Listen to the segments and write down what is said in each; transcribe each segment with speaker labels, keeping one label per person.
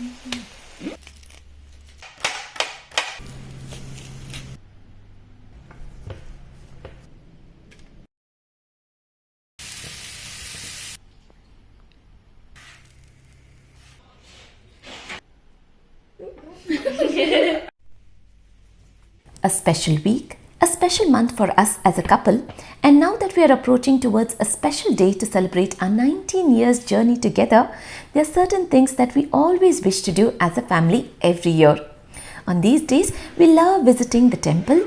Speaker 1: A special week, a special month for us as a couple, and now that we are approaching towards a special day to celebrate our 19 years journey together, there are certain things that we always wish to do as a family every year. On these days, we love visiting the temple,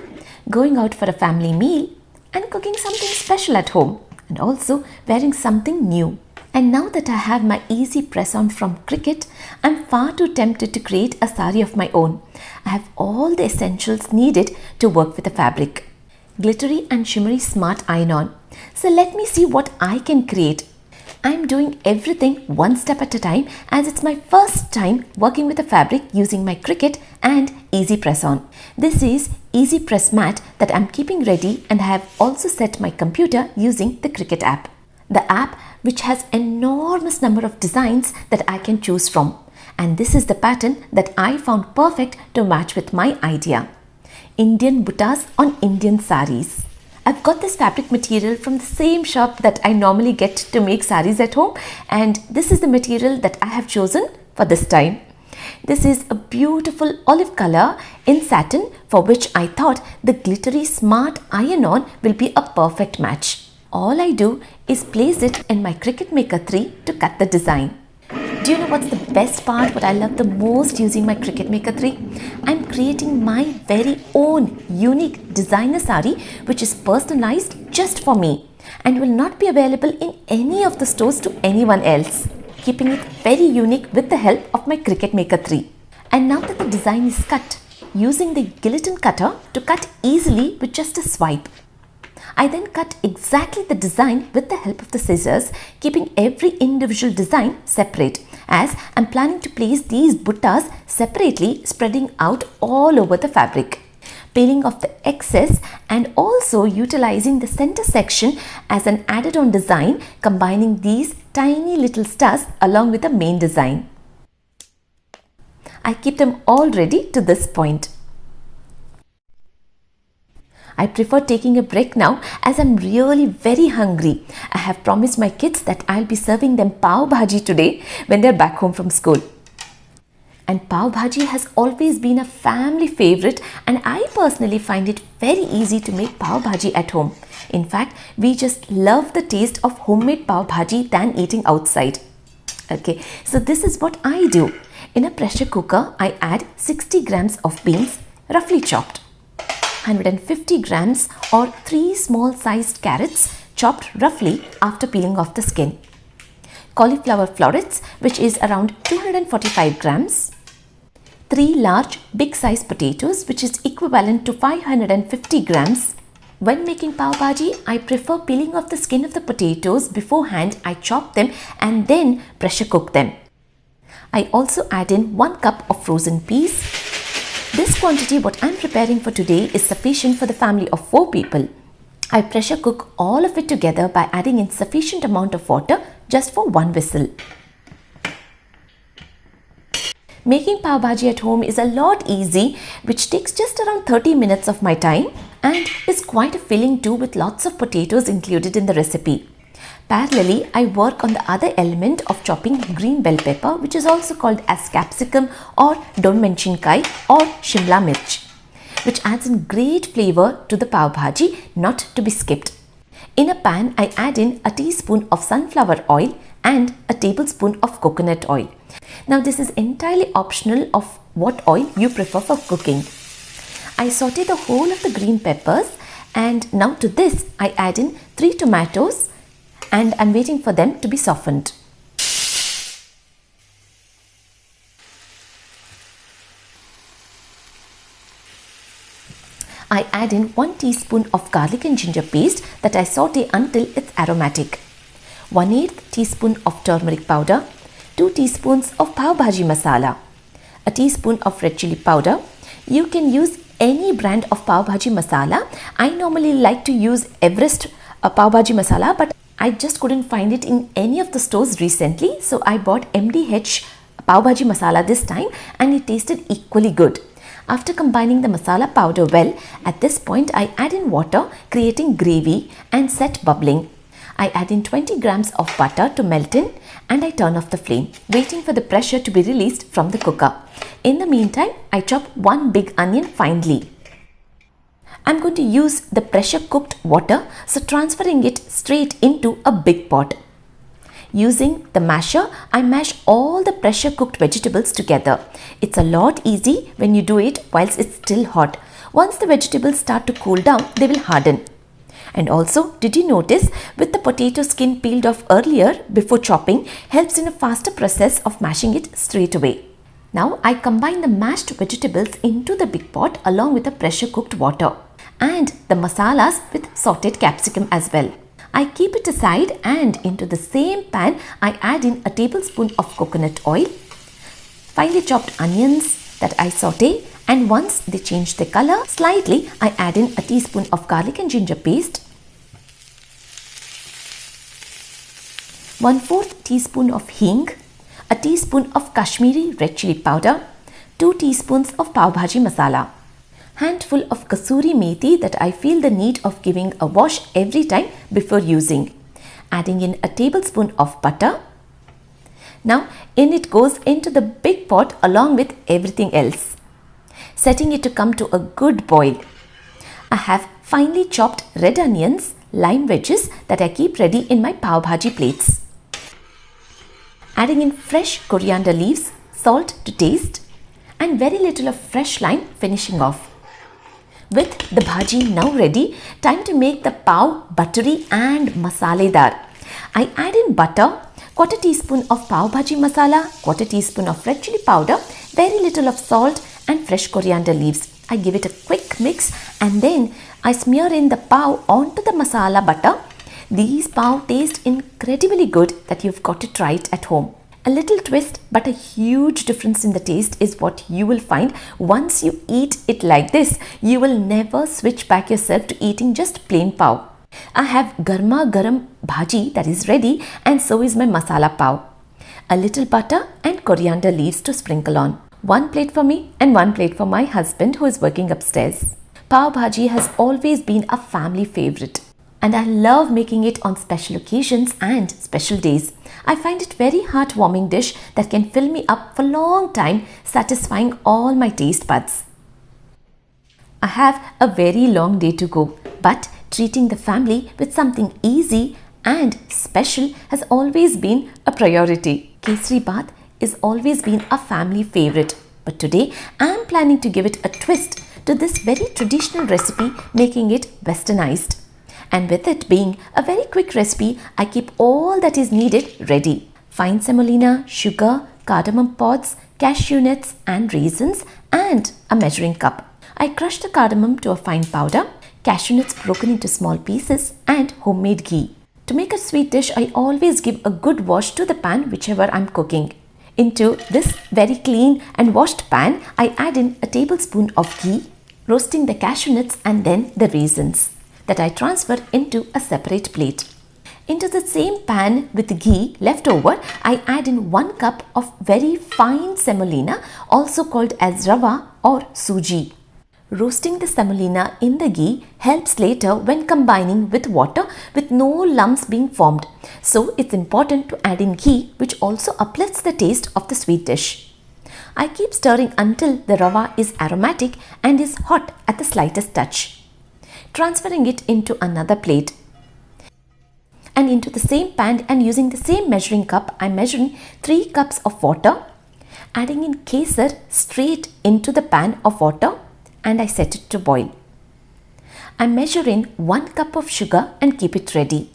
Speaker 1: going out for a family meal, and cooking something special at home, and also wearing something new. And now that I have my Easy Press on from Cricut, I'm far too tempted to create a sari of my own. I have all the essentials needed to work with the fabric. Glittery and shimmery smart iron-on. So let me see what I can create. I'm doing everything one step at a time as it's my first time working with the fabric using my Cricut and Easy Press on. This is Easy Press mat that I'm keeping ready, and I have also set my computer using the Cricut app. The app which has enormous number of designs that I can choose from, and this is the pattern that I found perfect to match with my idea. Indian buttas on Indian saris. I've got this fabric material from the same shop that I normally get to make saris at home, and this is the material that I have chosen for this time. This is a beautiful olive color in satin, for which I thought the glittery smart iron-on will be a perfect match. All I do is place it in my Cricut Maker 3 to cut the design. Do you know what's the best part, what I love the most using my Cricut Maker 3? I'm creating my very own unique designer sari which is personalized just for me and will not be available in any of the stores to anyone else, keeping it very unique with the help of my Cricut Maker 3. And now that the design is cut, using the guillotine cutter to cut easily with just a swipe. I then cut exactly the design with the help of the scissors, keeping every individual design separate, as I'm planning to place these buttas separately, spreading out all over the fabric. Peeling off the excess and also utilizing the center section as an added on design, combining these tiny little stars along with the main design. I keep them all ready to this point. I prefer taking a break now as I'm really very hungry. I have promised my kids that I'll be serving them Pav Bhaji today when they're back home from school. And Pav Bhaji has always been a family favorite, and I personally find it very easy to make Pav Bhaji at home. In fact, we just love the taste of homemade Pav Bhaji than eating outside. Okay, so this is what I do. In a pressure cooker, I add 60 grams of beans, roughly chopped. 150 grams or 3 small sized carrots chopped roughly after peeling off the skin. Cauliflower florets, which is around 245 grams. 3 large big size potatoes, which is equivalent to 550 grams. When making Pav Bhaji, I prefer peeling off the skin of the potatoes beforehand. I chop them and then pressure cook them. I also add in 1 cup of frozen peas. This quantity what I'm preparing for today is sufficient for the family of 4 people. I pressure cook all of it together by adding in sufficient amount of water just for 1 whistle. Making Pav Bhaji at home is a lot easy, which takes just around 30 minutes of my time and is quite a filling too, with lots of potatoes included in the recipe. Parallelly, I work on the other element of chopping green bell pepper, which is also called as capsicum or donmenchinkai or shimla mirch, which adds in great flavor to the Pav Bhaji, not to be skipped. In a pan, I add in a teaspoon of sunflower oil and a tablespoon of coconut oil. Now this is entirely optional of what oil you prefer for cooking. I saute the whole of the green peppers, and now to this I add in 3 tomatoes, and I'm waiting for them to be softened. I add in 1 teaspoon of garlic and ginger paste that I saute until it's aromatic. 1/8 teaspoon of turmeric powder, 2 teaspoons of Pav Bhaji masala, a teaspoon of red chili powder. You can use any brand of Pav Bhaji masala. I normally like to use Everest Pav Bhaji masala, but I just couldn't find it in any of the stores recently, so I bought MDH Pav Bhaji masala this time, and it tasted equally good. After combining the masala powder well, at this point I add in water, creating gravy and set bubbling. I add in 20 grams of butter to melt in, and I turn off the flame, waiting for the pressure to be released from the cooker. In the meantime, I chop one big onion finely. I'm going to use the pressure cooked water, so transferring it straight into a big pot. Using the masher, I mash all the pressure cooked vegetables together. It's a lot easy when you do it whilst it's still hot. Once the vegetables start to cool down, they will harden. And also, did you notice with the potato skin peeled off earlier before chopping helps in a faster process of mashing it straight away. Now I combine the mashed vegetables into the big pot along with the pressure cooked water and the masalas with sauteed capsicum as well. I keep it aside, and into the same pan I add in a tablespoon of coconut oil, finely chopped onions that I saute, and once they change their color slightly, I add in a teaspoon of garlic and ginger paste, 1/4 teaspoon of hing, a teaspoon of Kashmiri red chili powder, 2 teaspoons of Pav Bhaji masala, handful of kasuri methi that I feel the need of giving a wash every time before using, adding in a tablespoon of butter. Now in it goes into the big pot along with everything else, setting it to come to a good boil. I have finely chopped red onions, lime wedges that I keep ready in my Pav Bhaji plates. Adding in fresh coriander leaves, salt to taste, and very little of fresh lime finishing off. With the bhaji now ready, time to make the pav buttery and masaledar. I add in butter, 1/4 teaspoon of Pav Bhaji masala, 1/4 teaspoon of red chili powder, very little of salt and fresh coriander leaves. I give it a quick mix, and then I smear in the pav onto the masala butter. These pav taste incredibly good that you've got to try it at home. A little twist but a huge difference in the taste is what you will find once you eat it like this. You will never switch back yourself to eating just plain pav. I have garma garam bhaji that is ready, and so is my masala pav. A little butter and coriander leaves to sprinkle on. One plate for me and one plate for my husband who is working upstairs. Pav Bhaji has always been a family favorite, and I love making it on special occasions and special days. I find it very heartwarming dish that can fill me up for a long time, satisfying all my taste buds. I have a very long day to go, but treating the family with something easy and special has always been a priority. Kesari Baath has always been a family favorite, but today I am planning to give it a twist to this very traditional recipe, making it westernized. And with it being a very quick recipe, I keep all that is needed ready. Fine semolina, sugar, cardamom pods, cashew nuts and raisins, and a measuring cup. I crush the cardamom to a fine powder, cashew nuts broken into small pieces, and homemade ghee. To make a sweet dish, I always give a good wash to the pan whichever I'm cooking. Into this very clean and washed pan, I add in a tablespoon of ghee, roasting the cashew nuts and then the raisins that I transfer into a separate plate. Into the same pan with the ghee left over, I add in 1 cup of very fine semolina, also called as rava or suji. Roasting the semolina in the ghee helps later when combining with water with no lumps being formed. So it's important to add in ghee, which also uplifts the taste of the sweet dish. I keep stirring until the rava is aromatic and is hot at the slightest touch. Transferring it into another plate, and into the same pan and using the same measuring cup, I measure in 3 cups of water, adding in kesar straight into the pan of water, and I set it to boil. I measure in 1 cup of sugar and keep it ready.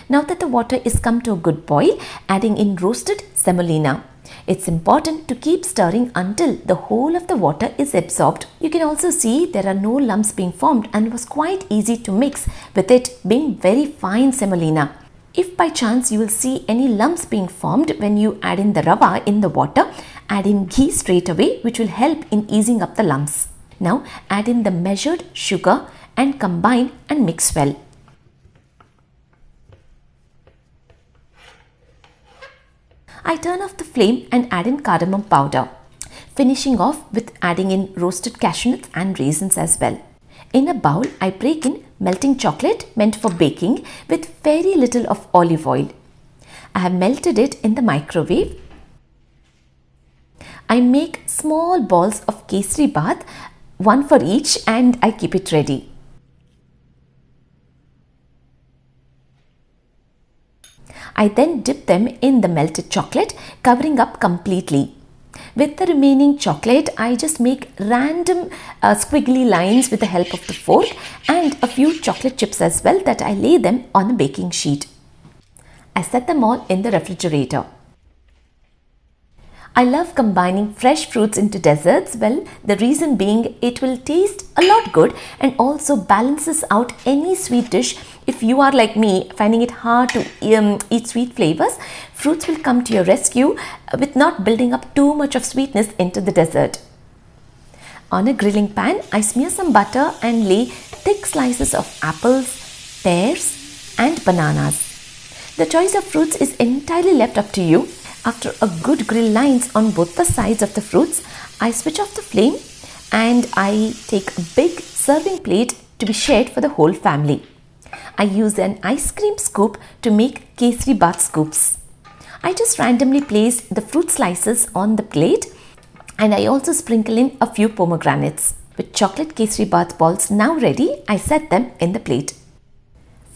Speaker 1: Now that the water is come to a good boil, adding in roasted semolina. It's important to keep stirring until the whole of the water is absorbed. You can also see there are no lumps being formed, and it was quite easy to mix with it being very fine semolina. If by chance you will see any lumps being formed when you add in the rava in the water, add in ghee straight away, which will help in easing up the lumps. Now add in the measured sugar and combine and mix well. I turn off the flame and add in cardamom powder, finishing off with adding in roasted cashew nuts and raisins as well. In a bowl, I break in melting chocolate meant for baking with very little of olive oil. I have melted it in the microwave. I make small balls of Kesari Baath, one for each, and I keep it ready. I then dip them in the melted chocolate, covering up completely. With the remaining chocolate, I just make random squiggly lines with the help of the fork and a few chocolate chips as well that I lay them on a baking sheet. I set them all in the refrigerator. I love combining fresh fruits into desserts. Well, the reason being it will taste a lot good and also balances out any sweet dish. If you are like me, finding it hard to eat sweet flavors, fruits will come to your rescue with not building up too much of sweetness into the dessert. On a grilling pan, I smear some butter and lay thick slices of apples, pears and bananas. The choice of fruits is entirely left up to you. After a good grill lines on both the sides of the fruits, I switch off the flame and I take a big serving plate to be shared for the whole family. I use an ice cream scoop to make Kesari Baath scoops. I just randomly place the fruit slices on the plate and I also sprinkle in a few pomegranates. With chocolate Kesari Baath balls now ready, I set them in the plate.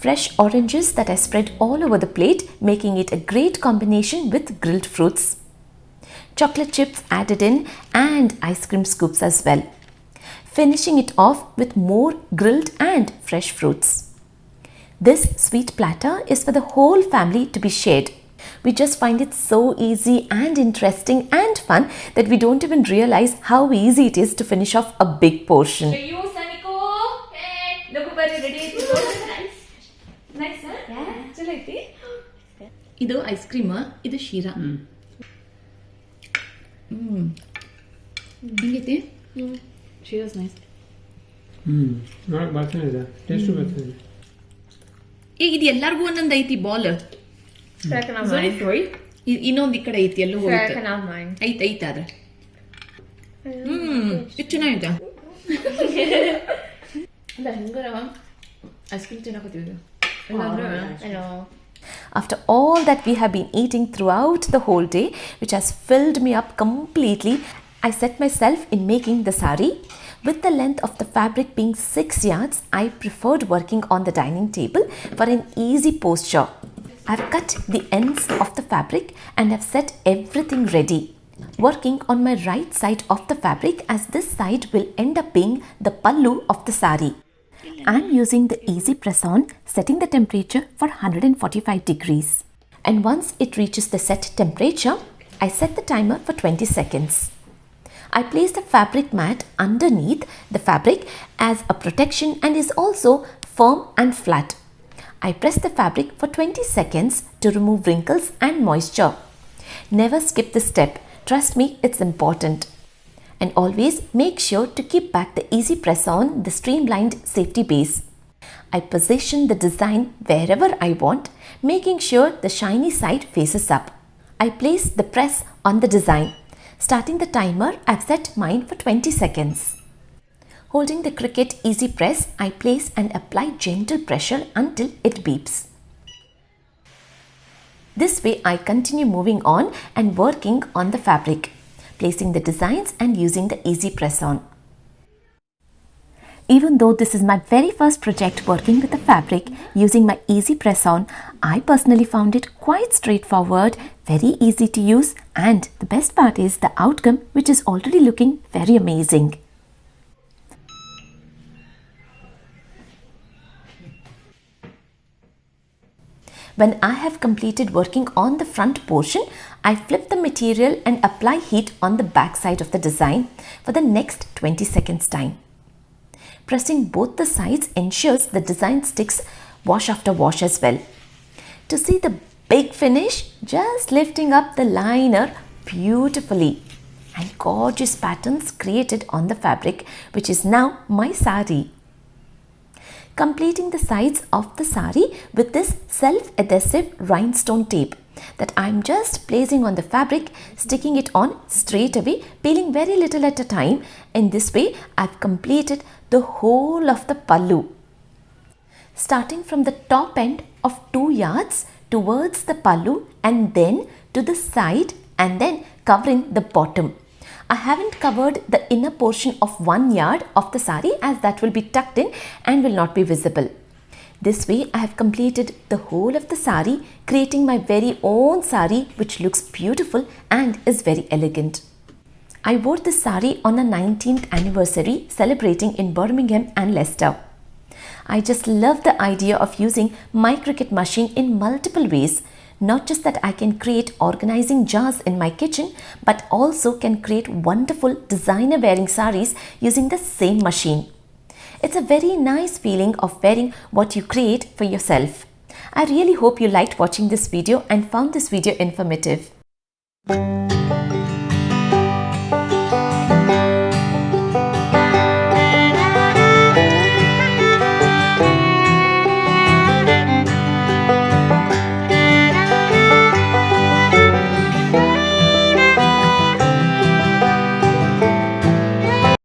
Speaker 1: Fresh oranges that I spread all over the plate, making it a great combination with grilled fruits. Chocolate chips added in and ice cream scoops as well. Finishing it off with more grilled and fresh fruits. This sweet platter is for the whole family to be shared. We just find it so easy and interesting and fun that we don't even realize how easy it is to finish off a big portion.
Speaker 2: ಇದು ice cream, ಇದು ಶೀರಾ. ಹಿಂಗೈತಿ ಶೀರಾಸ್ nice. ಈಗ ಇದು ಎಲ್ಲರಿಗೂ ಒಂದೊಂದು ಐತಿ ball. ಇನ್ನೊಂದು ಈ ಕಡೆ ಐತಿ, ಎಲ್ಲೂ ಐತಿ ಐತ ಅದ. ಇದು ಚೆನ್ನಾಗಿದೆ. ಅಲ್ಲ ಹಿಂಗಾರ ಐಸ್ ಕ್ರೀಮ್ ತಿನ್ನಕತ್ತೀವಿ.
Speaker 1: After all that we have been eating throughout the whole day, which has filled me up completely, I set myself in making the sari. With the length of the fabric being 6 yards, I preferred working on the dining table for an easy posture. I've cut the ends of the fabric and have set everything ready. Working on my right side of the fabric, as this side will end up being the pallu of the sari. I'm using the Easy Press on, setting the temperature for 145 degrees. And once it reaches the set temperature, I set the timer for 20 seconds. I place the fabric mat underneath the fabric as a protection and is also firm and flat. I press the fabric for 20 seconds to remove wrinkles and moisture. Never skip this step. Trust me, it's important. And always make sure to keep back the Easy Press on the streamlined safety base. I position the design wherever I want, making sure the shiny side faces up. I place the press on the design. Starting the timer, I've set mine for 20 seconds. Holding the Cricut Easy Press, I place and apply gentle pressure until it beeps. This way I continue moving on and working on the fabric, placing the designs and using the Easy Press on. Even though this is my very first project working with the fabric using my Easy Press on, I personally found it quite straightforward, very easy to use, and the best part is the outcome, which is already looking very amazing. When I have completed working on the front portion, I flip the material and apply heat on the back side of the design for the next 20 seconds time. Pressing both the sides ensures the design sticks wash after wash as well. To see the big finish, just lifting up the liner beautifully and gorgeous patterns created on the fabric, which is now my sari. Completing the sides of the sari with this self-adhesive rhinestone tape. that I'm just placing on the fabric, sticking it on straight away, peeling very little at a time. In this way, I've completed the whole of the pallu. Starting from the top end of 2 yards towards the pallu and then to the side and then covering the bottom. I haven't covered the inner portion of 1 yard of the sari as that will be tucked in and will not be visible. This way I have completed the whole of the sari, creating my very own sari which looks beautiful and is very elegant. I wore this sari on a 19th anniversary celebrating in Birmingham and Leicester. I just love the idea of using my Cricut machine in multiple ways. Not just that I can create organizing jars in my kitchen, but also can create wonderful designer wearing saris using the same machine. It's a very nice feeling of wearing what you create for yourself. I really hope you liked watching this video and found this video informative.